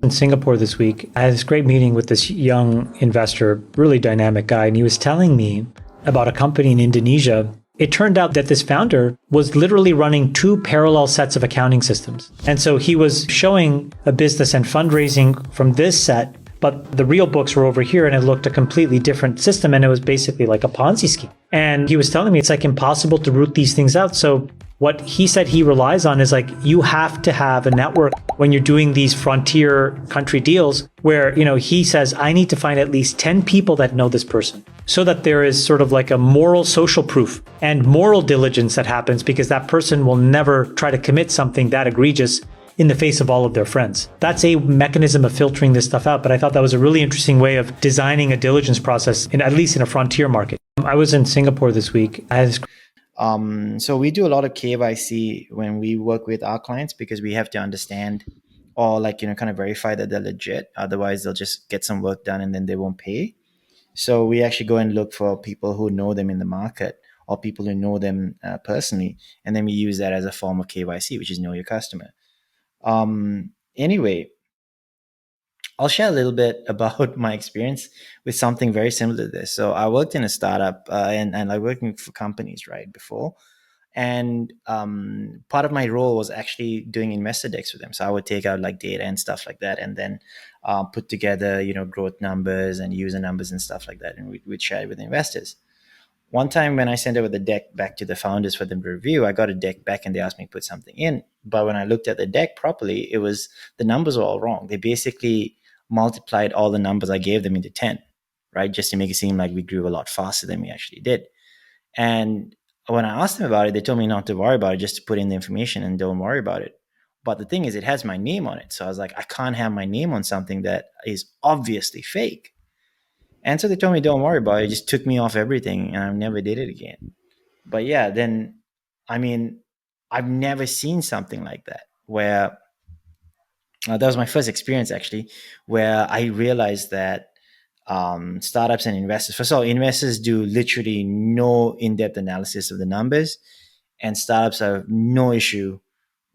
In Singapore this week, I had this great meeting with this young investor, really dynamic guy, and he was telling me about a company in Indonesia. It turned out that this founder was literally running two parallel sets of accounting systems. And so he was showing a business and fundraising from this set, but the real books were over here and it looked a completely different system. And it was basically like a Ponzi scheme. And he was telling me it's like impossible to root these things out. So what he said he relies on is like, you have to have a network when you're doing these frontier country deals where, he says, I need to find at least 10 people that know this person so that there is sort of like a moral social proof and moral diligence that happens because that person will never try to commit something that egregious in the face of all of their friends. That's a mechanism of filtering this stuff out. But I thought that was a really interesting way of designing a diligence process, at least in a frontier market. I was in Singapore this week. So we do a lot of KYC when we work with our clients because we have to understand or kind of verify that they're legit. Otherwise, they'll just get some work done and then they won't pay. So we actually go and look for people who know them in the market or people who know them personally. And then we use that as a form of KYC, which is know your customer. Anyway, I'll share a little bit about my experience with something very similar to this. So I worked in a startup and I working for companies right before. And part of my role was actually doing investor decks with them. So I would take out like data and stuff like that and then put together, growth numbers and user numbers and stuff like that. And we'd share it with investors. One time when I sent over the deck back to the founders for them to review, I got a deck back and they asked me to put something in. But when I looked at the deck properly, the numbers were all wrong. They basically multiplied all the numbers I gave them into 10, right? Just to make it seem like we grew a lot faster than we actually did. And when I asked them about it, they told me not to worry about it, just to put in the information and don't worry about it. But the thing is, it has my name on it. So I was like, I can't have my name on something that is obviously fake. And so they told me, don't worry about it. It just took me off everything and I never did it again. But yeah, then, I've never seen something like that where that was my first experience actually, where I realized that startups and investors, first of all, investors do literally no in-depth analysis of the numbers, and startups have no issue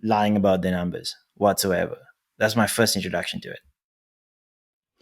lying about the numbers whatsoever. That's my first introduction to it.